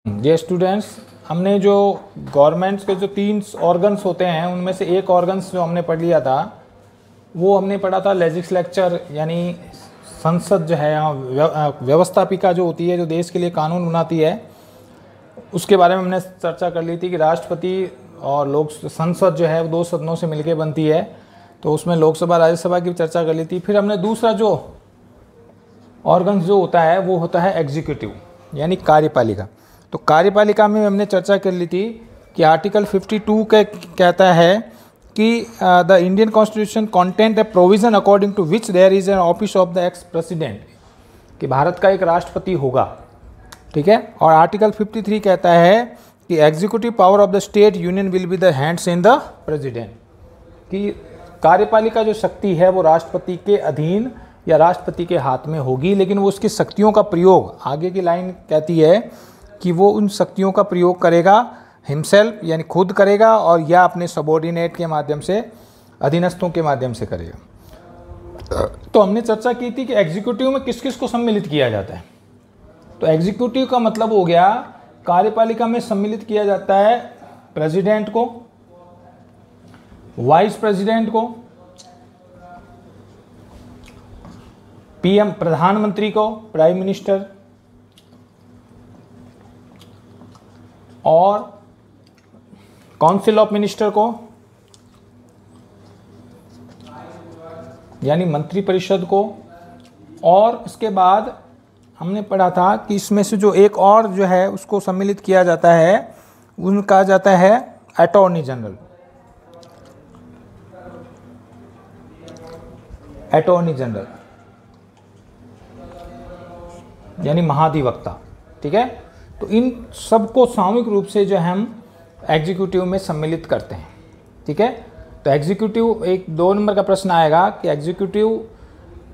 ये स्टूडेंट्स, हमने जो गवर्नमेंट्स के जो 3 ऑर्गन्स होते हैं उनमें से एक ऑर्गन्स जो हमने पढ़ लिया था वो हमने पढ़ा था लेजिस्लेचर, यानी संसद जो है, यहाँ व्यवस्थापिका जो होती है, जो देश के लिए कानून बनाती है, उसके बारे में हमने चर्चा कर ली थी कि राष्ट्रपति और लोक संसद जो है वो 2 सदनों से मिलकर बनती है। तो उसमें लोकसभा राज्यसभा की चर्चा कर ली थी। फिर हमने दूसरा जो ऑर्गन्स जो होता है वो होता है एग्जीक्यूटिव, यानी कार्यपालिका। तो कार्यपालिका में हमने चर्चा कर ली थी कि आर्टिकल 52 का कहता है कि the Indian constitution content a provision according to which there is an office of the ex president, कि भारत का एक राष्ट्रपति होगा, ठीक है। और आर्टिकल 53 कहता है कि executive power of the state union will be the hands in the president, कि कार्यपालिका जो शक्ति है वो राष्ट्रपति के अधीन या राष्ट्रपति के हाथ में होगी, लेकिन वो उसकी शक्तियों का प्रयोग, आगे की लाइन कहती है कि वो उन शक्तियों का प्रयोग करेगा हिमसेल्फ, यानी खुद करेगा, और या अपने सबॉर्डिनेट के माध्यम से, अधीनस्थों के माध्यम से करेगा। तो हमने चर्चा की थी कि एग्जीक्यूटिव में किस किस को सम्मिलित किया जाता है। तो एग्जीक्यूटिव का मतलब हो गया, कार्यपालिका में सम्मिलित किया जाता है प्रेसिडेंट को, वाइस प्रेसिडेंट को, पीएम प्रधानमंत्री को, प्राइम मिनिस्टर, और काउंसिल ऑफ मिनिस्टर को, यानी मंत्री परिषद को। और इसके बाद हमने पढ़ा था कि इसमें से जो एक और जो है उसको सम्मिलित किया जाता है, उनको कहा जाता है अटॉर्नी जनरल। अटॉर्नी जनरल यानी महाधिवक्ता, ठीक है। तो इन सबको सामूहिक रूप से जो हम एग्जीक्यूटिव में सम्मिलित करते हैं, ठीक है। तो एग्जीक्यूटिव, एक 2 नंबर का प्रश्न आएगा कि एग्जीक्यूटिव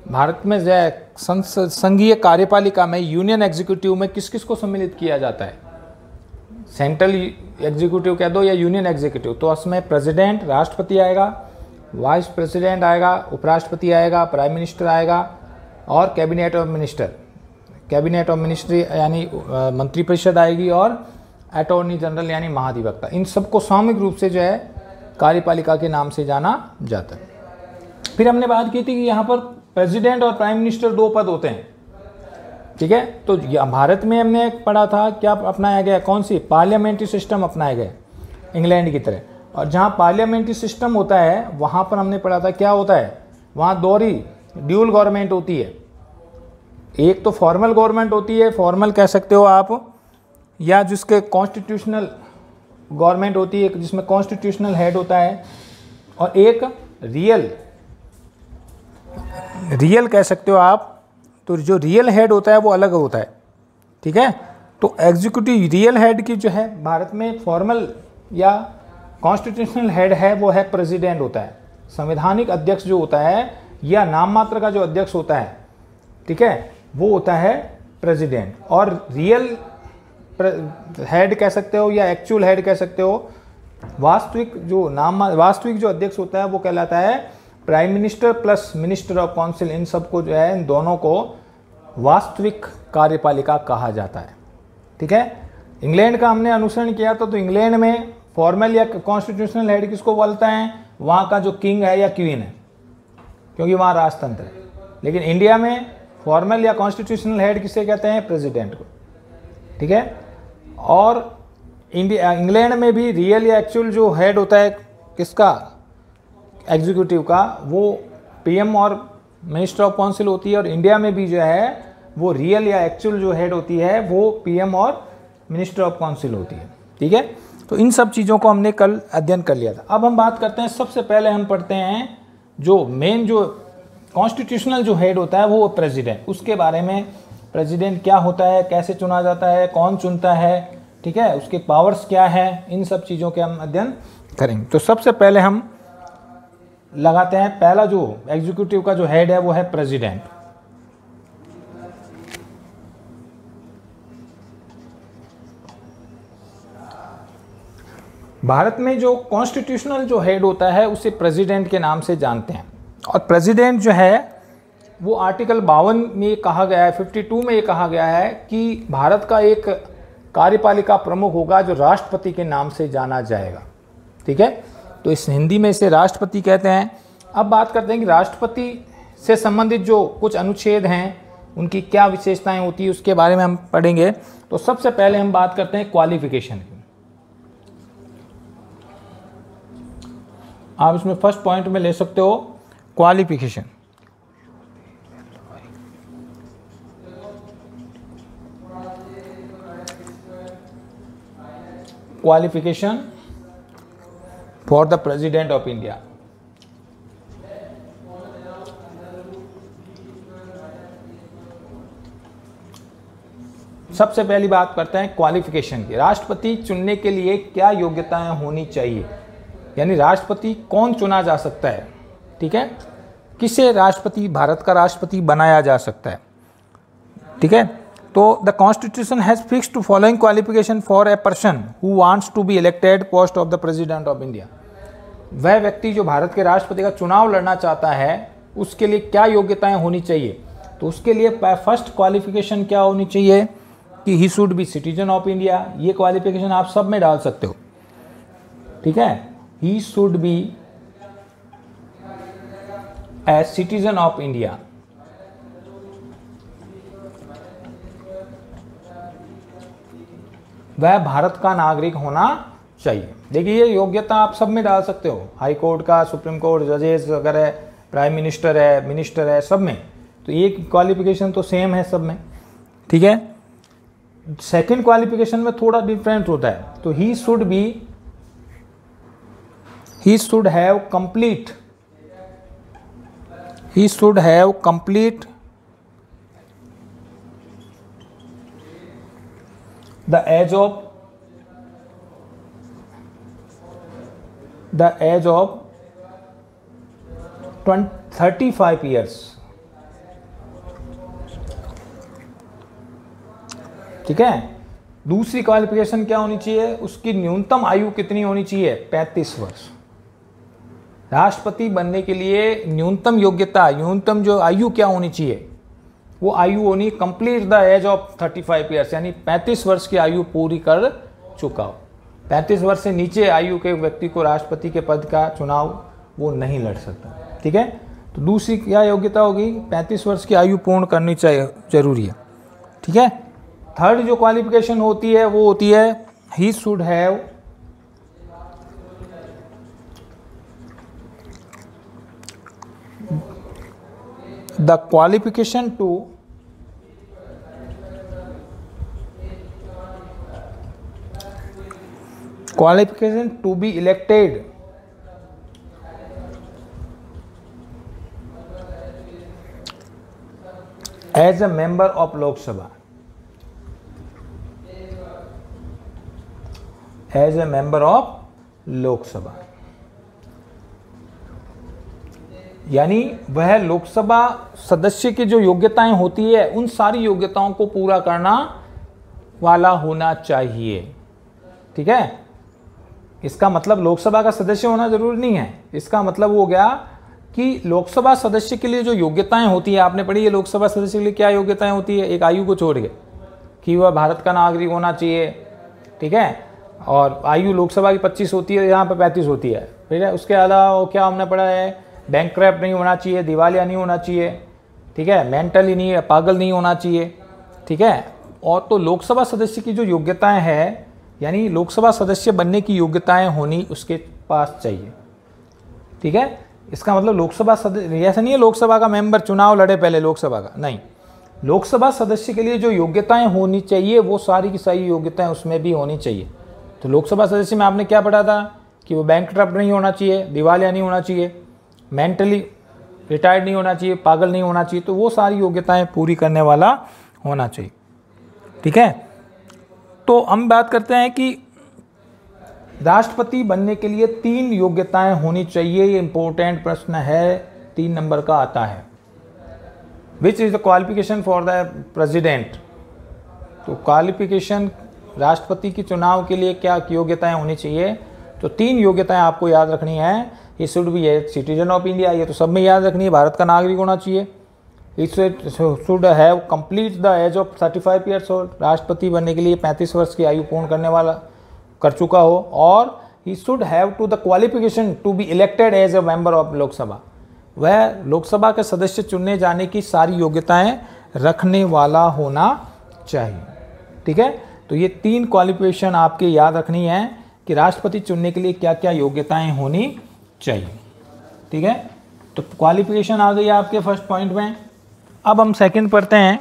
भारत में जो है संघीय कार्यपालिका में, यूनियन एग्जीक्यूटिव में किस किस को सम्मिलित किया जाता है, सेंट्रल एग्जीक्यूटिव कह दो या यूनियन एग्जीक्यूटिव। तो उसमें प्रेसिडेंट, राष्ट्रपति आएगा, वाइस प्रेसिडेंट आएगा, उपराष्ट्रपति आएगा, प्राइम मिनिस्टर आएगा, और cabinet of minister, cabinet of ministry यानी मंत्रिपरिषद आएगी, और अटॉर्नी जनरल यानी महाधिवक्ता। इन सबको सामूहिक रूप से जो है कार्यपालिका के नाम से जाना जाता है। फिर हमने बात की थी कि यहाँ पर प्रेसिडेंट और प्राइम मिनिस्टर 2 पद होते हैं, ठीक है। तो भारत में हमने पढ़ा था क्या अपनाया गया, कौन सी, पार्लियामेंट्री सिस्टम अपनाया गया इंग्लैंड की तरह। और जहाँ पार्लियामेंट्री सिस्टम होता है वहाँ पर हमने पढ़ा था क्या होता है, वहाँ दोहरी ड्यूल गवर्नमेंट होती है। एक तो फॉर्मल गवर्नमेंट होती है, फॉर्मल कह सकते हो आप, या जिसके कॉन्स्टिट्यूशनल गवर्नमेंट होती है जिसमें कॉन्स्टिट्यूशनल हेड होता है, और एक रियल कह सकते हो आप। तो जो रियल हेड होता है वो अलग होता है, ठीक है। तो एग्जीक्यूटिव रियल हेड की जो है भारत में फॉर्मल या कॉन्स्टिट्यूशनल हेड है वो है प्रेसिडेंट होता है। संवैधानिक अध्यक्ष जो होता है या नाम मात्र का जो अध्यक्ष होता है, ठीक है, वो होता है प्रेसिडेंट। और रियल हेड कह सकते हो या एक्चुअल हेड कह सकते हो, वास्तविक जो अध्यक्ष होता है वो कहलाता है prime minister plus minister of council. इन सबको जो है, इन दोनों को वास्तविक कार्यपालिका कहा जाता है, ठीक है। इंग्लैंड का हमने अनुसरण किया तो इंग्लैंड में फॉर्मल या कॉन्स्टिट्यूशनल हेड किसको बोलता है, वहाँ का जो किंग है या क्वीन है, क्योंकि वहाँ राजतंत्र है। लेकिन इंडिया में फॉर्मल या कॉन्स्टिट्यूशनल हेड किसे कहते हैं, प्रेसिडेंट को, ठीक है। और इंग्लैंड में भी रियल या एक्चुअल जो हेड होता है किसका, एग्जीक्यूटिव का, वो पीएम और मिनिस्टर ऑफ काउंसिल होती है। और इंडिया में भी जो है वो रियल या एक्चुअल जो हेड होती है वो पीएम और मिनिस्टर ऑफ काउंसिल होती है, ठीक है। तो इन सब चीज़ों को हमने कल अध्ययन कर लिया था। अब हम बात करते हैं, सबसे पहले हम पढ़ते हैं जो मेन जो कॉन्स्टिट्यूशनल जो हेड होता है वो प्रेसिडेंट, उसके बारे में, प्रेसिडेंट क्या होता है, कैसे चुना जाता है, कौन चुनता है, ठीक है, उसके पावर्स क्या है, इन सब चीज़ों के हम अध्ययन करेंगे। तो सबसे पहले हम लगाते हैं, पहला जो एग्जीक्यूटिव का जो हेड है वो है प्रेसिडेंट। भारत में जो कॉन्स्टिट्यूशनल जो हेड होता है उसे प्रेसिडेंट के नाम से जानते हैं। और प्रेसिडेंट जो है वो आर्टिकल 52 में कहा गया है, 52 में ये कहा गया है कि भारत का एक कार्यपालिका प्रमुख होगा जो राष्ट्रपति के नाम से जाना जाएगा। ठीक है, तो इस हिंदी में इसे राष्ट्रपति कहते हैं। अब बात करते हैं कि राष्ट्रपति से संबंधित जो कुछ अनुच्छेद हैं उनकी क्या विशेषताएं होती है उसके बारे में हम पढ़ेंगे। तो सबसे पहले हम बात करते हैं क्वालिफिकेशन की। आप इसमें फर्स्ट पॉइंट में ले सकते हो qualification. Qualification for the president of India. सबसे पहली बात करते हैं क्वालिफिकेशन की। राष्ट्रपति चुनने के लिए क्या योग्यताएं होनी चाहिए, यानी राष्ट्रपति कौन चुना जा सकता है। ठीक है, किसे राष्ट्रपति, भारत का राष्ट्रपति बनाया जा सकता है। ठीक है, तो the constitution has fixed following qualification for a person who wants to be elected post of the president of India. वह व्यक्ति जो भारत के राष्ट्रपति का चुनाव लड़ना चाहता है उसके लिए क्या योग्यताएं होनी चाहिए। तो उसके लिए फर्स्ट क्वालिफिकेशन क्या होनी चाहिए कि he should be citizen of India. ये क्वालिफिकेशन आप सब में डाल सकते हो। ठीक है, he should be a citizen of India. वह भारत का नागरिक होना चाहिए। देखिए ये योग्यता आप सब में डाल सकते हो, हाई कोर्ट का, सुप्रीम कोर्ट, जजेस वगैरह, प्राइम मिनिस्टर है, मिनिस्टर है, सब में। तो ये क्वालिफिकेशन तो सेम है सब में। ठीक है, सेकंड क्वालिफिकेशन में थोड़ा डिफरेंट होता है। तो ही should have complete the age of 35 years। ठीक है, दूसरी क्वालिफिकेशन क्या होनी चाहिए, उसकी न्यूनतम आयु कितनी होनी चाहिए, 35 वर्ष। राष्ट्रपति बनने के लिए न्यूनतम योग्यता, न्यूनतम जो आयु क्या होनी चाहिए, वो आयु होनी complete the age of 35 years, यानी 35 वर्ष की आयु पूरी कर चुका हो। 35 वर्ष से नीचे आयु के व्यक्ति को राष्ट्रपति के पद का चुनाव वो नहीं लड़ सकता। ठीक है, तो दूसरी क्या योग्यता होगी, 35 वर्ष की आयु पूर्ण करनी चाहिए, जरूरी है। ठीक है, थर्ड जो क्वालिफिकेशन होती है वो होती है he should have the qualification to be elected as a member of Lok Sabha, as a member of Lok Sabha. यानी वह लोकसभा सदस्य की जो योग्यताएं होती है उन सारी योग्यताओं को पूरा करना वाला होना चाहिए। ठीक है, इसका मतलब लोकसभा का सदस्य होना जरूरी नहीं है। इसका मतलब हो गया कि लोकसभा सदस्य के लिए जो योग्यताएं होती है, आपने पढ़ी है लोकसभा सदस्य के लिए क्या योग्यताएं होती है, एक आयु को छोड़ के कि वह भारत का नागरिक होना चाहिए। ठीक है, और आयु लोकसभा की 25 होती है, यहाँ पर 35 होती है। ठीक है, उसके अलावा क्या हमने पढ़ा है, बैंकक्रप्ट नहीं होना चाहिए, दिवालिया नहीं होना चाहिए। ठीक है, मेंटली नहीं, पागल नहीं होना चाहिए। ठीक है, और तो लोकसभा सदस्य की जो योग्यताएं हैं, यानी लोकसभा सदस्य बनने की योग्यताएं होनी उसके पास चाहिए। ठीक है, इसका मतलब लोकसभा सदस्य ऐसा नहीं है लोकसभा का मेंबर चुनाव लड़े पहले लोकसभा का, नहीं। लोकसभा सदस्य के लिए जो योग्यताएं होनी चाहिए वो सारी की सारी योग्यताएं उसमें भी होनी चाहिए। तो लोकसभा सदस्य में आपने क्या पढ़ा था कि वो बैंकक्रप्ट नहीं होना चाहिए, दिवालिया नहीं होना चाहिए, मेंटली रिटायर्ड नहीं होना चाहिए, पागल नहीं होना चाहिए। तो वो सारी योग्यताएं पूरी करने वाला होना चाहिए। ठीक है, तो हम बात करते हैं कि राष्ट्रपति बनने के लिए 3 योग्यताएं होनी चाहिए। ये इंपॉर्टेंट प्रश्न है, 3 नंबर का आता है। Which is the qualification for the president. तो क्वालिफिकेशन राष्ट्रपति के चुनाव के लिए क्या योग्यताएं होनी चाहिए, तो 3 योग्यताएं आपको याद रखनी है। He should be a citizen of India, ये तो सब में याद रखनी है, भारत का नागरिक होना चाहिए। He should have complete the age of 35 years हो, राष्ट्रपति बनने के लिए 35 वर्ष की आयु पूर्ण करने वाला कर चुका हो, और he should have to the qualification to be elected as a member of Lok Sabha, वह लोकसभा के सदस्य चुनने जाने की सारी योग्यताएं रखने वाला होना चाहिए। ठीक है, तो ये 3 क्वालिफिकेशन आपके याद रखनी है कि राष्ट्रपति चुनने के लिए क्या क्या योग्यताएं होनी चाहिए। ठीक है, तो क्वालिफिकेशन आ गई आपके फर्स्ट पॉइंट में। अब हम सेकंड पढ़ते हैं।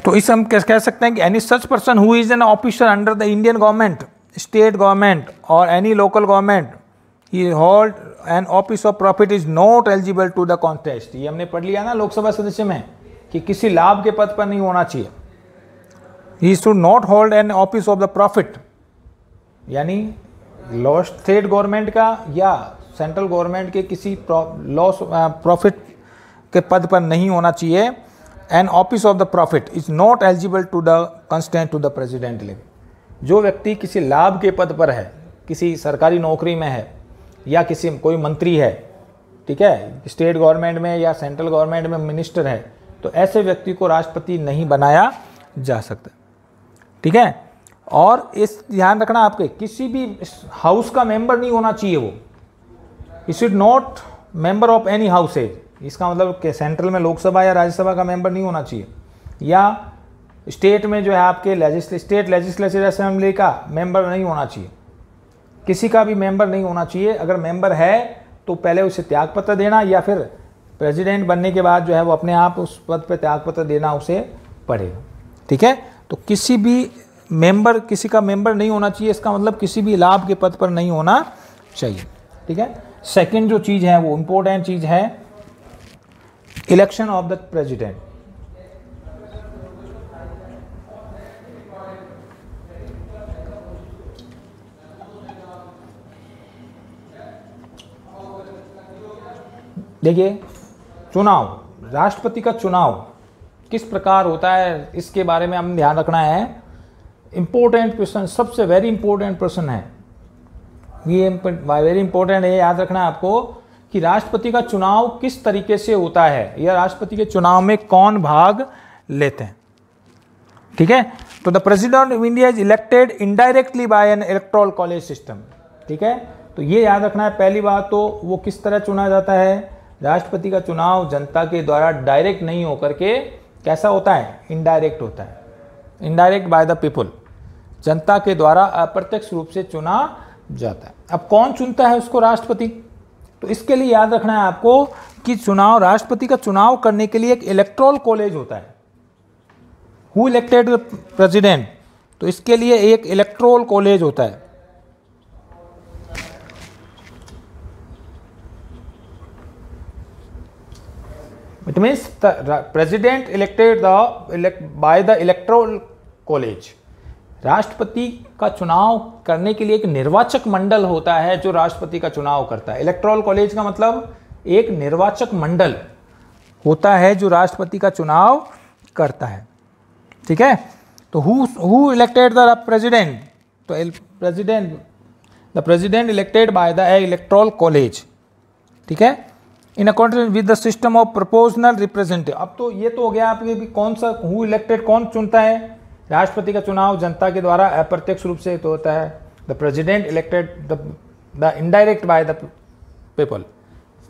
तो इस हम कह सकते हैं कि any such person who is an officer under the Indian government, state government और any local government, he hold an office of profit is not eligible to the contest. ये हमने पढ़ लिया ना लोकसभा सदस्य में कि किसी लाभ के पद पर नहीं होना चाहिए। He should not hold an office of the profit, यानी लॉ स्टेट गवर्नमेंट का या सेंट्रल गवर्नमेंट के किसी लॉस प्रॉफिट के पद पर नहीं होना चाहिए। An office of the profit is not eligible to the constant to the president live. जो व्यक्ति किसी लाभ के पद पर है, किसी सरकारी नौकरी में है या किसी कोई मंत्री है, ठीक है, स्टेट गवर्नमेंट में या सेंट्रल गवर्नमेंट में मिनिस्टर है, तो ऐसे व्यक्ति को राष्ट्रपति नहीं बनाया जा सकता। ठीक है, और इस ध्यान रखना आपके किसी भी हाउस का मेंबर नहीं होना चाहिए वो। He should not member of any house है, इसका मतलब कि सेंट्रल में लोकसभा या राज्यसभा का मेंबर नहीं होना चाहिए, या स्टेट में जो है आपके स्टेट लेजिस्लेचर असेंबली का मेंबर नहीं होना चाहिए। किसी का भी मेंबर नहीं होना चाहिए। अगर मेंबर है तो पहले उसे त्यागपत्र देना, या फिर प्रेसिडेंट बनने के बाद जो है वो अपने आप उस पद पर त्यागपत्र देना उसे पड़ेगा। ठीक है, तो किसी भी मेंबर, किसी का मेंबर नहीं होना चाहिए, इसका मतलब किसी भी लाभ के पद पर नहीं होना चाहिए। ठीक है, सेकंड जो चीज़ है वो इम्पोर्टेंट चीज़ है इलेक्शन ऑफ द प्रेसिडेंट। देखिए, चुनाव, राष्ट्रपति का चुनाव किस प्रकार होता है इसके बारे में हम ध्यान रखना है। इंपॉर्टेंट क्वेश्चन, सबसे वेरी इंपॉर्टेंट प्रश्न है ये, वेरी इंपॉर्टेंट है, याद रखना है आपको कि राष्ट्रपति का चुनाव किस तरीके से होता है या राष्ट्रपति के चुनाव में कौन भाग लेते हैं। ठीक है, तो the president of India is elected indirectly bye N electoral college system. ठीक है, तो ये याद रखना है। पहली बात तो वो किस तरह चुना जाता है, राष्ट्रपति का चुनाव जनता के द्वारा डायरेक्ट नहीं होकर के कैसा होता है, इनडायरेक्ट होता है, इनडायरेक्ट बाय द पीपल, जनता के द्वारा अप्रत्यक्ष रूप से चुना जाता है। अब कौन चुनता है उसको, राष्ट्रपति। तो इसके लिए याद रखना है आपको कि चुनाव, राष्ट्रपति का चुनाव करने के लिए एक इलेक्टोरल कॉलेज होता है। हु इलेक्टेड द प्रेसिडेंट, तो इसके लिए एक इलेक्टोरल कॉलेज होता है। It means the president elected by the electoral college। राष्ट्रपति का चुनाव करने के लिए एक निर्वाचक मंडल होता है जो राष्ट्रपति का चुनाव करता है। इलेक्टोरल कॉलेज का मतलब एक निर्वाचक मंडल होता है जो राष्ट्रपति का चुनाव करता है। ठीक है, तो हु इलेक्टेड द प्रेसिडेंट, तो the president elected by the electoral college. ठीक है, in according with the system of proportional representative. अब तो ये तो हो गया आपके भी कौन सा, हु इलेक्टेड, कौन चुनता है, राष्ट्रपति का चुनाव जनता के द्वारा अप्रत्यक्ष रूप से तो होता है। The president elected the indirect by the people.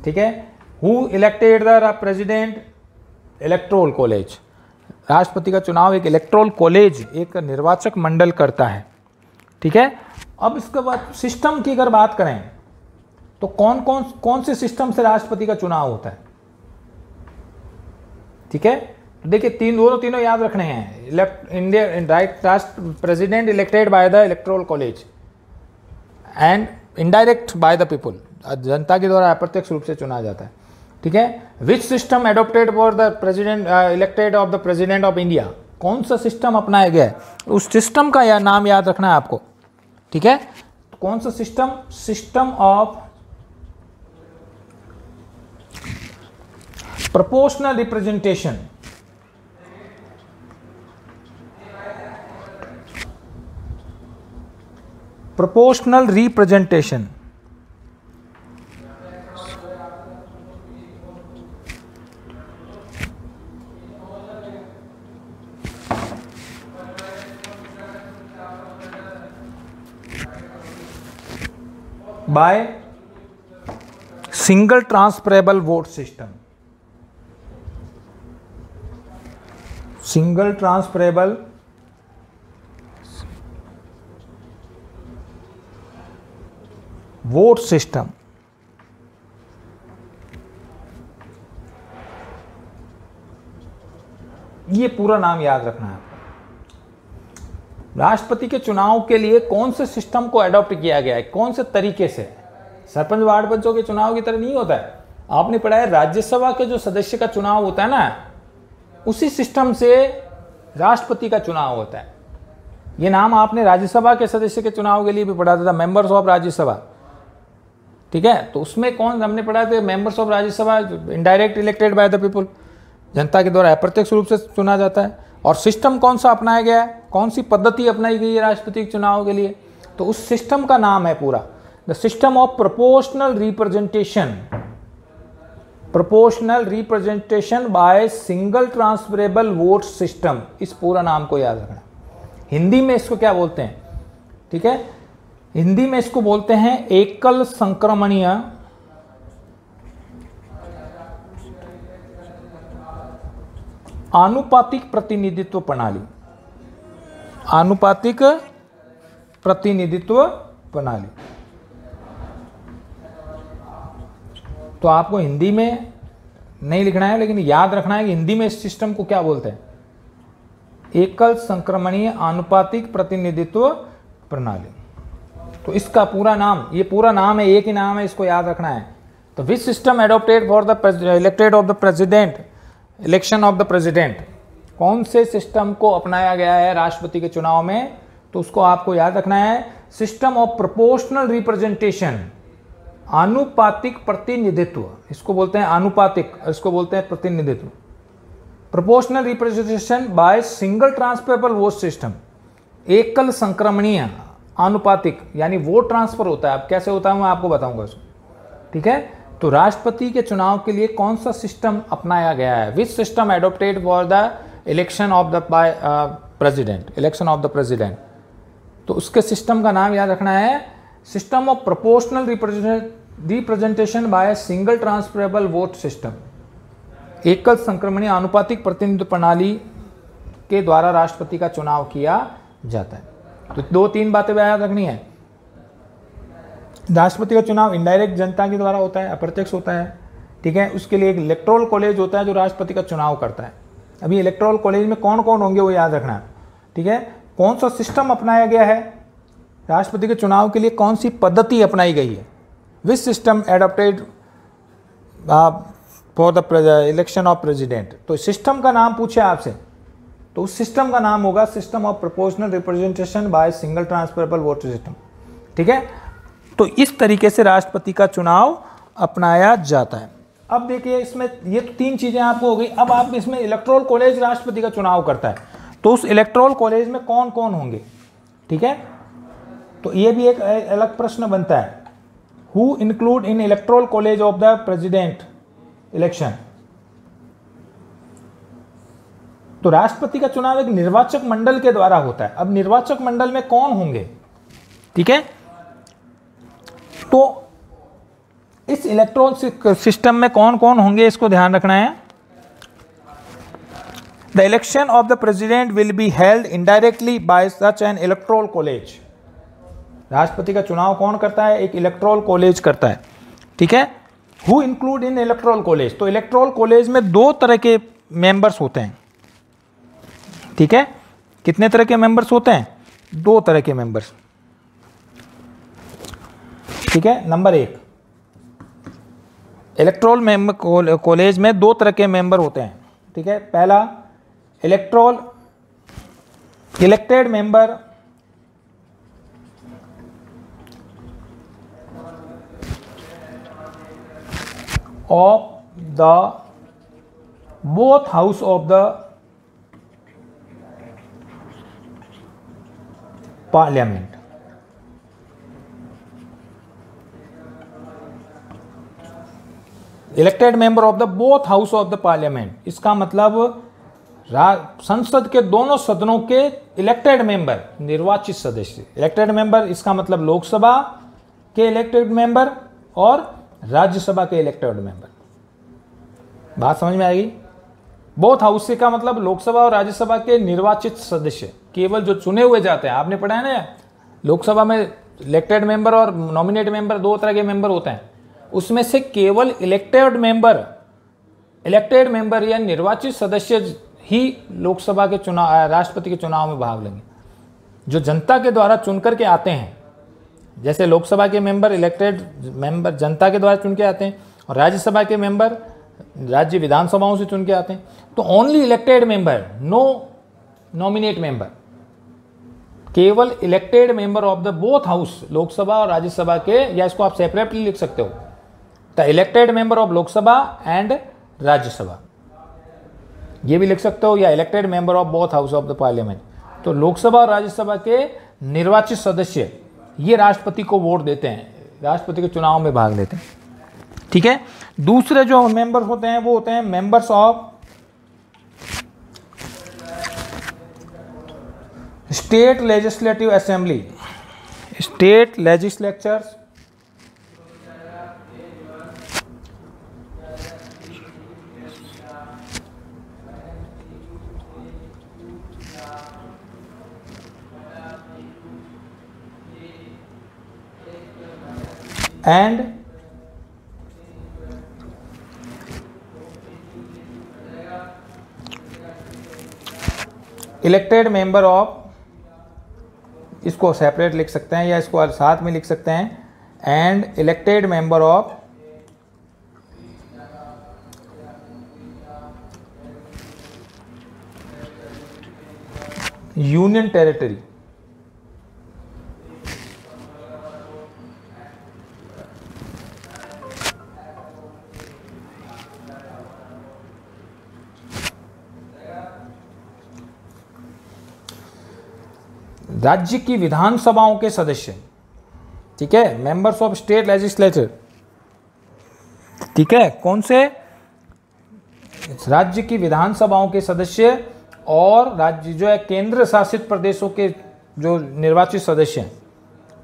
ठीक है, who elected the president, electoral college. राष्ट्रपति का चुनाव एक इलेक्टोरल कॉलेज, एक निर्वाचक मंडल करता है। ठीक है, अब इसके बाद सिस्टम की अगर बात करें तो कौन से सिस्टम से राष्ट्रपति का चुनाव होता है। ठीक है, तो देखिए तीनों याद रखने हैं। President elected by the electoral college and indirect by the people, जनता के द्वारा अप्रत्यक्ष रूप से चुना जाता है। ठीक है, which system adopted for the president elected of the president of India, कौन सा सिस्टम अपनाया गया है, उस सिस्टम का नाम याद रखना है आपको। ठीक है, कौन सा system, system of proportional representation। proportional representation by single transferable vote system. Single transferable vote system. ये पूरा नाम याद रखना है। राष्ट्रपति के चुनाव के लिए कौन से सिस्टम को अडॉप्ट किया गया है, कौन से तरीके से। सरपंच वार्ड पंचों के चुनाव की तरह नहीं होता है। आपने पढ़ा है राज्यसभा के जो सदस्य का चुनाव होता है ना, उसी सिस्टम से राष्ट्रपति का चुनाव होता है। ये नाम आपने राज्यसभा के सदस्य के चुनाव के लिए भी पढ़ा था, मेंबर्स ऑफ राज्यसभा। ठीक है, तो उसमें कौन हमने पढ़ा था, members of Rajya Sabha indirect elected by the people, जनता के द्वारा अप्रत्यक्ष रूप से चुना जाता है। और सिस्टम कौन सा अपनाया गया है, कौन सी पद्धति अपनाई गई है राष्ट्रपति के चुनाव के लिए, तो उस सिस्टम का नाम है पूरा the system of proportional representation. Proportional representation by single transferable vote system. इस पूरा नाम को याद रखना। हिंदी में इसको क्या बोलते हैं, ठीक है, हिंदी में इसको बोलते हैं एकल संक्रमणीय आनुपातिक प्रतिनिधित्व प्रणाली। आनुपातिक प्रतिनिधित्व प्रणाली। तो आपको हिंदी में नहीं लिखना है, लेकिन याद रखना है कि हिंदी में इस सिस्टम को क्या बोलते हैं, एकल संक्रमणीय आनुपातिक प्रतिनिधित्व प्रणाली। तो इसका पूरा नाम, ये पूरा नाम है, एक ही नाम है, इसको याद रखना है। तो which system adopted for the elected of the president, election of the president. कौन से सिस्टम को अपनाया गया है राष्ट्रपति के चुनाव में, तो उसको आपको याद रखना है सिस्टम ऑफ प्रोपोर्शनल रिप्रेजेंटेशन, आनुपातिक प्रतिनिधित्व। इसको बोलते हैं आनुपातिक, इसको बोलते हैं प्रतिनिधित्व। Proportional representation by single transferable vote system. एकल संक्रमणीय आनुपातिक, यानी वोट ट्रांसफर होता है। अब कैसे होता है मैं आपको बताऊंगा उसको, ठीक है। तो राष्ट्रपति के चुनाव के लिए कौन सा सिस्टम अपनाया गया है, which system adopted for the election of the president, election of the president. तो उसके सिस्टम का नाम याद रखना है system of proportional representation by single transferable vote system. एकल संक्रमणीय आनुपातिक प्रतिनिधित्व प्रणाली के द्वारा राष्ट्रपति का चुनाव किया जाता है। तो दो तीन बातें याद रखनी है। राष्ट्रपति का चुनाव इनडायरेक्ट जनता के द्वारा होता है, अप्रत्यक्ष होता है, ठीक है। उसके लिए एक इलेक्टोरल कॉलेज होता है जो राष्ट्रपति का चुनाव करता है। अभी इलेक्टोरल कॉलेज में कौन कौन होंगे वो याद रखना है, ठीक है। कौन सा सिस्टम अपनाया गया है राष्ट्रपति के चुनाव के लिए, कौन सी पद्धति अपनाई गई है, which system adopted for the election of president. तो सिस्टम का नाम पूछे आपसे, तो उस सिस्टम का नाम होगा system of proportional representation by single transferable vote system, ठीक है। तो इस तरीके से राष्ट्रपति का चुनाव अपनाया जाता है। अब देखिए इसमें ये तो तीन चीजें आपको हो गई। अब आप इसमें इलेक्टोरल कॉलेज राष्ट्रपति का चुनाव करता है, तो उस इलेक्टोरल कॉलेज में कौन कौन होंगे, ठीक है। तो ये भी एक अलग प्रश्न बनता है, who include in electoral college of the president election. तो राष्ट्रपति का चुनाव एक निर्वाचक मंडल के द्वारा होता है। अब निर्वाचक मंडल में कौन होंगे, ठीक है। तो इस इलेक्टोरल सिस्टम में कौन कौन होंगे इसको ध्यान रखना है। The election of the president will be held indirectly bye such an electoral college. राष्ट्रपति का चुनाव कौन करता है, एक इलेक्टोरल कॉलेज करता है, ठीक है। Who include in electoral college, तो इलेक्टोरल कॉलेज में दो तरह के मेंबर्स होते हैं, ठीक है। कितने तरह के मेंबर्स होते हैं, दो तरह के मेंबर्स, ठीक है। नंबर एक, इलेक्टोरल मेंबर कॉलेज में दो तरह के मेंबर होते हैं, ठीक है। पहला electoral elected member of the both house of the parliament. Elected member of the both house of the parliament, इसका मतलब संसद के दोनों सदनों के इलेक्टेड मेंबर, निर्वाचित सदस्य। इलेक्टेड मेंबर इसका मतलब लोकसभा के इलेक्टेड मेंबर और राज्यसभा के इलेक्टेड मेंबर। बात समझ में आएगी? बोथ हाउस से का मतलब लोकसभा और राज्यसभा के निर्वाचित सदस्य, केवल जो चुने हुए जाते हैं। आपने पढ़ा है ना, लोकसभा में इलेक्टेड मेंबर और नॉमिनेट मेंबर, दो तरह के मेंबर होते हैं। उसमें से केवल इलेक्टेड मेंबर या निर्वाचित सदस्य ही लोकसभा के चुनाव, राष्ट्रपति के चुनाव में भाग लेंगे। जो जनता के द्वारा चुन करके आते हैं, जैसे लोकसभा के मेंबर इलेक्टेड मेंबर जनता के द्वारा चुन के आते हैं, और राज्यसभा के मेंबर राज्य विधानसभाओं से चुन के आते हैं। तो only elected member, no nominate member, केवल elected member of the both house, Lok Sabha और राज्यसभा के, या इसको आप सेपरेटली लिख सकते हो, the elected member of Lok Sabha and Rajya Sabha, ये भी लिख सकते हो, या elected member of both house of the parliament. तो लोकसभा और राज्यसभा के निर्वाचित सदस्य ये राष्ट्रपति को वोट देते हैं, राष्ट्रपति के चुनाव में भाग लेते हैं। ठीक है। दूसरे जो मेंबर होते हैं वो होते हैं members of state legislative assembly, state legislatures and elected member of, इसको सेपरेट लिख सकते हैं या इसको साथ में लिख सकते हैं, and elected member of union territory. राज्य की विधानसभाओं के सदस्य, ठीक है, मेंबर्स ऑफ स्टेट लेजिस्लेचर, ठीक है, कौन से? राज्य की विधानसभाओं के सदस्य और राज्य जो है केंद्र शासित प्रदेशों के जो निर्वाचित सदस्य हैं,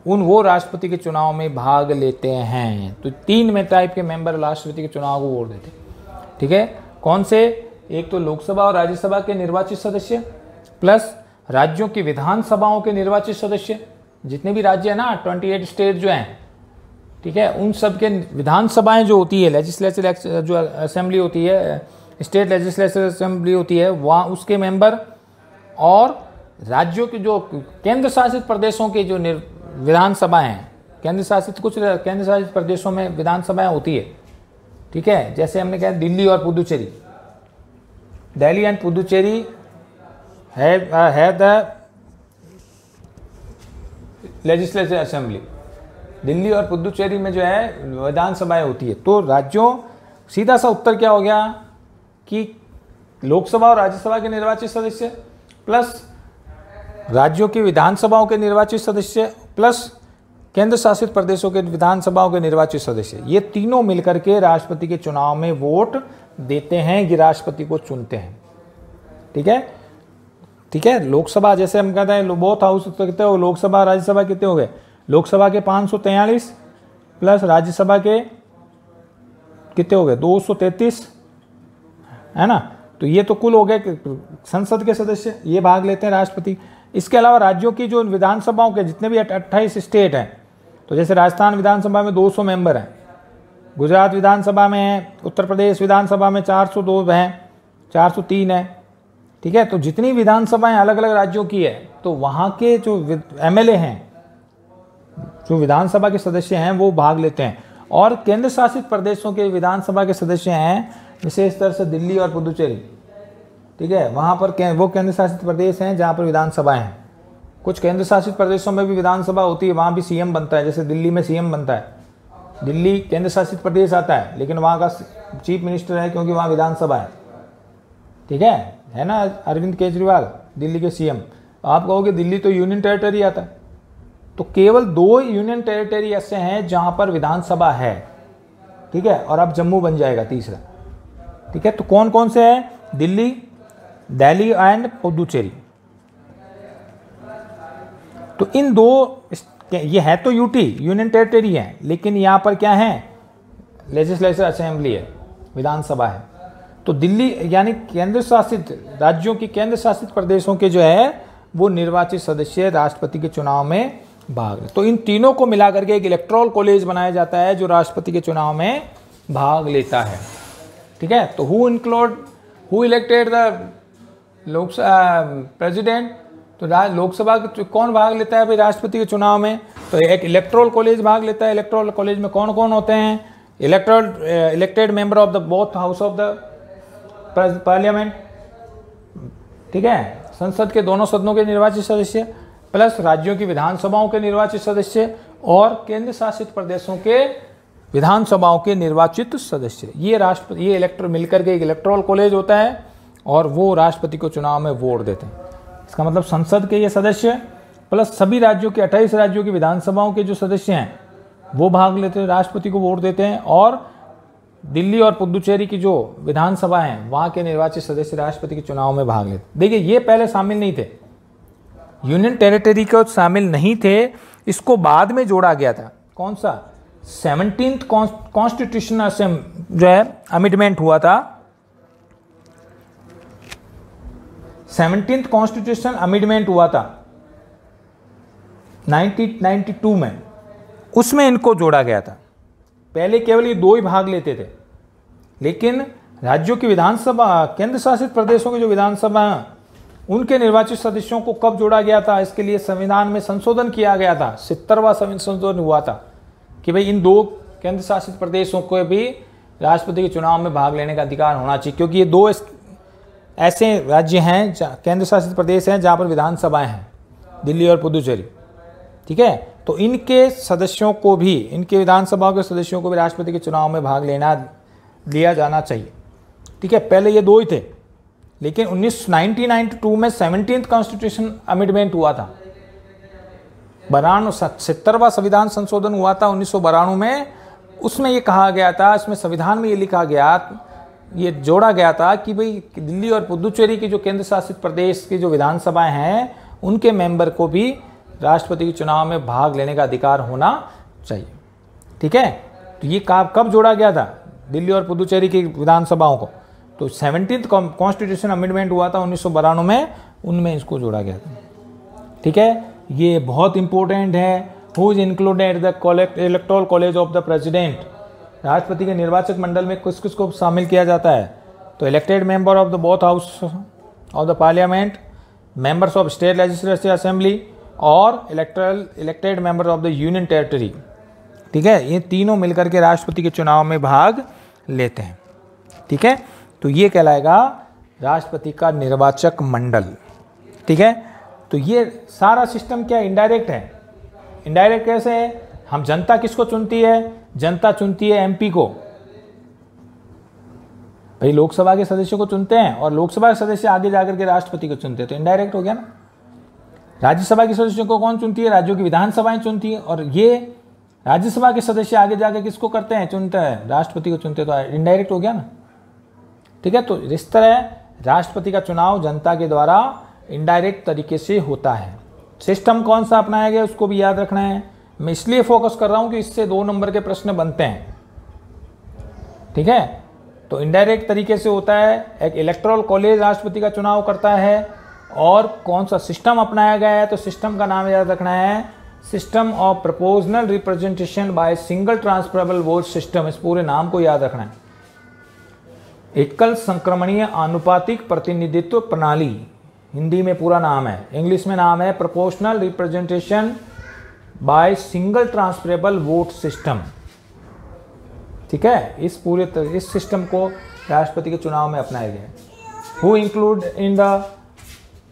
वो राष्ट्रपति के चुनाव में भाग लेते हैं। तो तीन में टाइप के मेंबर राष्ट्रपति के चुनाव को वोट देते हैं। ठीक है, कौन से? एक तो लोकसभा और राज्यसभा के निर्वाचित सदस्य, प्लस राज्यों की विधानसभाओं के निर्वाचित सदस्य, जितने भी राज्य है ना, 28 स्टेट जो हैं, ठीक है, उन सब के विधानसभाएं जो होती है, लेजिस्लेचर जो असेंबली होती है, स्टेट लेजिस्लेचर असेंबली होती है, वहाँ उसके मेंबर, और राज्यों के जो केंद्र शासित प्रदेशों के जो विधानसभाएं हैं, कुछ केंद्र शासित प्रदेशों में विधानसभाएं होती है। ठीक है, जैसे हमने कहा दिल्ली और पुदुचेरी, दिल्ली एंड पुदुचेरी है द लेजिस्लेचर असेंबली। दिल्ली और पुदुचेरी में जो है विधानसभाएं होती है। तो राज्यों, सीधा सा उत्तर क्या हो गया कि लोकसभा और राज्यसभा के निर्वाचित सदस्य, प्लस राज्यों की विधानसभाओं के निर्वाचित सदस्य, प्लस केंद्र शासित प्रदेशों के विधानसभाओं के निर्वाचित सदस्य, ये तीनों मिलकर के राष्ट्रपति के चुनाव में वोट देते हैं, कि राष्ट्रपति को चुनते हैं। ठीक है, ठीक है। लोकसभा, जैसे हम कहते हैं बोथ हाउस कहते हो, लोकसभा राज्यसभा कितने हो गए? लोकसभा के 543 प्लस राज्यसभा के कितने हो गए? 233, है ना। तो ये तो कुल हो गए संसद के सदस्य, ये भाग लेते हैं राष्ट्रपति। इसके अलावा राज्यों की जो विधानसभाओं के जितने भी 28 स्टेट हैं, तो जैसे राजस्थान विधानसभा में 200 मेंबर हैं, गुजरात विधानसभा में है, उत्तर प्रदेश विधानसभा में 402 हैं, 403 है। ठीक है, तो जितनी विधानसभाएं अलग अलग राज्यों की है, तो वहाँ के जो एमएलए हैं, जो विधानसभा के सदस्य हैं, वो भाग लेते हैं। और केंद्र शासित प्रदेशों के विधानसभा के सदस्य हैं, विशेष तरह से दिल्ली और पुदुचेरी। ठीक है, वहाँ पर वो केंद्र शासित प्रदेश हैं जहाँ पर विधानसभाएं हैं। कुछ केंद्र शासित प्रदेशों में भी विधानसभा होती है, वहाँ भी सीएम बनता है, जैसे दिल्ली में सीएम बनता है। दिल्ली केंद्र शासित प्रदेश आता है, लेकिन वहाँ का चीफ मिनिस्टर है, क्योंकि वहाँ विधानसभा है। ठीक है ना। अरविंद केजरीवाल दिल्ली के सीएम। आप कहोगे दिल्ली तो यूनियन टेरिटरी आता है, तो केवल 2 यूनियन टेरिटरी ऐसे हैं जहाँ पर विधानसभा है। ठीक है, और अब जम्मू बन जाएगा तीसरा। ठीक है, तो कौन कौन से हैं? दिल्ली एंड पुदुचेरी। तो इन 2 ये है तो यूटी, यूनियन टेरिटरी है, लेकिन यहाँ पर क्या है, लेजिस्लेटिव असेंबली है, विधानसभा है। तो दिल्ली यानी केंद्र शासित राज्यों की, केंद्र शासित प्रदेशों के जो है वो निर्वाचित सदस्य राष्ट्रपति के चुनाव में भाग ले। तो इन तीनों को मिला करके एक इलेक्टोरल कॉलेज बनाया जाता है जो राष्ट्रपति के चुनाव में भाग लेता है। ठीक है, तो हु इलेक्टेड द प्रेसिडेंट, तो लोकसभा कौन भाग लेता है भाई राष्ट्रपति के चुनाव में, तो एक इलेक्टोरल कॉलेज भाग लेता है। इलेक्टोरल कॉलेज में कौन कौन होते हैं, elected member of the both house of the parliament, ठीक है, संसद के दोनों सदनों के निर्वाचित सदस्य, प्लस राज्यों की विधानसभाओं के निर्वाचित सदस्य और केंद्र शासित प्रदेशों के विधानसभाओं के निर्वाचित सदस्य। ये इलेक्टर मिलकर के एक इलेक्टोरल कॉलेज होता है और वो राष्ट्रपति को चुनाव में वोट देते हैं। इसका मतलब संसद के ये सदस्य प्लस सभी राज्यों के 28 राज्यों की विधानसभाओं के जो सदस्य हैं वो भाग लेते हैं, राष्ट्रपति को वोट देते हैं, और दिल्ली और पुदुचेरी की जो विधानसभा हैं वहाँ के निर्वाचित सदस्य राष्ट्रपति के चुनाव में भाग लेते। देखिए ये पहले शामिल नहीं थे, यूनियन टेरिटरी को शामिल नहीं थे, इसको बाद में जोड़ा गया था। कौन सा, 17th कॉन्स्टिट्यूशन असेंबली जो है अमेंडमेंट हुआ था, 17th कॉन्स्टिट्यूशन अमेंडमेंट हुआ था 1992 में, उसमें इनको जोड़ा गया था। पहले केवल ये 2 ही भाग लेते थे, लेकिन राज्यों की विधानसभा, केंद्र शासित प्रदेशों की जो विधानसभा उनके निर्वाचित सदस्यों को कब जोड़ा गया था, इसके लिए संविधान में संशोधन किया गया था। 70वां संशोधन हुआ था कि भाई इन 2 केंद्र शासित प्रदेशों को भी राष्ट्रपति के चुनाव में भाग लेने का अधिकार होना चाहिए, क्योंकि ये 2 ऐसे राज्य हैं, केंद्र शासित प्रदेश हैं जहाँ पर विधानसभाएं हैं, दिल्ली और पुदुचेरी। ठीक है, तो इनके सदस्यों को भी, इनके विधानसभाओं के सदस्यों को भी राष्ट्रपति के चुनाव में भाग लिया जाना चाहिए। ठीक है, पहले ये 2 ही थे, लेकिन 1992 में 17th कॉन्स्टिट्यूशन अमेंडमेंट हुआ था, 70वां संविधान संशोधन हुआ था 1992 में। उसमें ये कहा गया था, इसमें संविधान में ये लिखा गया, ये जोड़ा गया था कि भाई दिल्ली और पुदुचेरी की जो केंद्र शासित प्रदेश की जो विधानसभाएं हैं उनके मेंबर को भी राष्ट्रपति के चुनाव में भाग लेने का अधिकार होना चाहिए। ठीक है, तो ये कब जोड़ा गया था दिल्ली और पुदुचेरी की विधानसभाओं को, तो 17th कॉन्स्टिट्यूशन अमेंडमेंट हुआ था 1992 में, उनमें इसको जोड़ा गया था। ठीक है, ये बहुत इंपॉर्टेंट है। Who is included the electoral college of the president, राष्ट्रपति के निर्वाचक मंडल में किस किस को शामिल किया जाता है, तो elected member of the both house of the parliament, members of state legislative assembly और elected member of the union territory. ठीक है, ये तीनों मिलकर के राष्ट्रपति के चुनाव में भाग लेते हैं। ठीक है, तो ये कहलाएगा राष्ट्रपति का निर्वाचक मंडल। ठीक है, तो ये सारा सिस्टम क्या इनडायरेक्ट है। इनडायरेक्ट कैसे है, हम जनता किसको चुनती है, जनता चुनती है एमपी को, भाई लोकसभा के सदस्यों को चुनते हैं और लोकसभा के सदस्य आगे जाकर के राष्ट्रपति को चुनते हैं, तो इनडायरेक्ट हो गया ना। राज्यसभा के सदस्यों को कौन चुनती है, राज्यों की विधानसभाएं चुनती है, और ये राज्यसभा के सदस्य आगे जाकर किसको करते हैं, चुनते हैं, राष्ट्रपति को चुनते हैं, तो इनडायरेक्ट हो गया ना। ठीक है, तो इस तरह राष्ट्रपति का चुनाव जनता के द्वारा इनडायरेक्ट तरीके से होता है। सिस्टम कौन सा अपनाया गया उसको भी याद रखना है। मैं इसलिए फोकस कर रहा हूं कि इससे 2 नंबर के प्रश्न बनते हैं। ठीक है, तो इनडायरेक्ट तरीके से होता है, एक इलेक्टोरल कॉलेज राष्ट्रपति का चुनाव करता है, और कौन सा सिस्टम अपनाया गया है, तो सिस्टम का नाम याद रखना है, system of proportional representation by single transferable vote system. इस पूरे नाम को याद रखना है। एकल संक्रमणीय आनुपातिक प्रतिनिधित्व प्रणाली, हिंदी में पूरा नाम है, इंग्लिश में नाम है proportional representation by single transferable vote system. ठीक है, इस सिस्टम को राष्ट्रपति के चुनाव में अपनाया गया है। Who include in the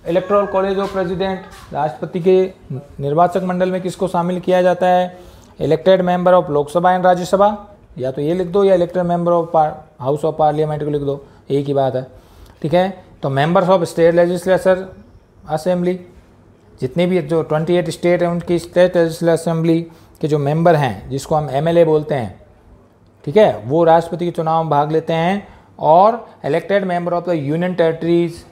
electoral college of president, राष्ट्रपति के निर्वाचक मंडल में किसको शामिल किया जाता है, elected member of Lok Sabha and Rajya Sabha, या तो ये लिख दो या elected member of house of parliament को लिख दो, एक ही बात है। ठीक है, तो members of state legislature assembly, जितने भी जो 28 स्टेट हैं उनकी स्टेट लेजिस्लेटिव असेंबली के जो मेंबर हैं, जिसको हम एमएलए बोलते हैं, ठीक है, वो राष्ट्रपति के चुनाव में भाग लेते हैं। और elected member of the union territories,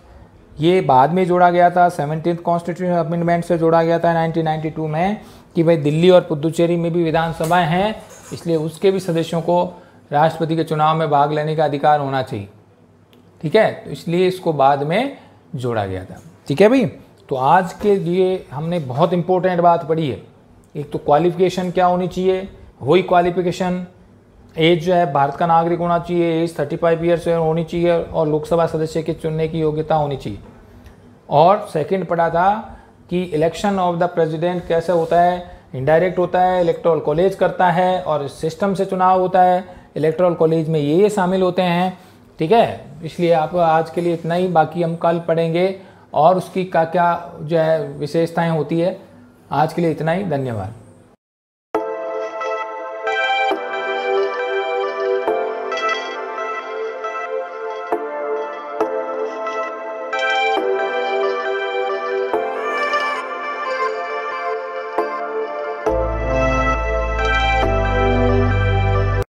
ये बाद में जोड़ा गया था, 17th कॉन्स्टिट्यूशन अमेंडमेंट से जोड़ा गया था 1992 में, कि भाई दिल्ली और पुदुचेरी में भी विधानसभाएं हैं, इसलिए उसके भी सदस्यों को राष्ट्रपति के चुनाव में भाग लेने का अधिकार होना चाहिए। ठीक है, तो इसलिए इसको बाद में जोड़ा गया था। ठीक है भाई, तो आज के लिए हमने बहुत इंपॉर्टेंट बात पढ़ी है। एक तो क्वालिफिकेशन क्या होनी चाहिए, वही क्वालिफिकेशन, एज जो है भारत का नागरिक होना चाहिए, एज 35 ईयर्स होनी चाहिए और लोकसभा सदस्य के चुनने की योग्यता होनी चाहिए। और सेकंड पढ़ा था कि इलेक्शन ऑफ द प्रेसिडेंट कैसे होता है, इनडायरेक्ट होता है, इलेक्टोरल कॉलेज करता है और सिस्टम से चुनाव होता है, इलेक्टोरल कॉलेज में ये शामिल होते हैं। ठीक है, इसलिए आप आज के लिए इतना ही, बाकी हम कल पढ़ेंगे और उसकी क्या क्या जो है विशेषताएं होती है। आज के लिए इतना ही, धन्यवाद।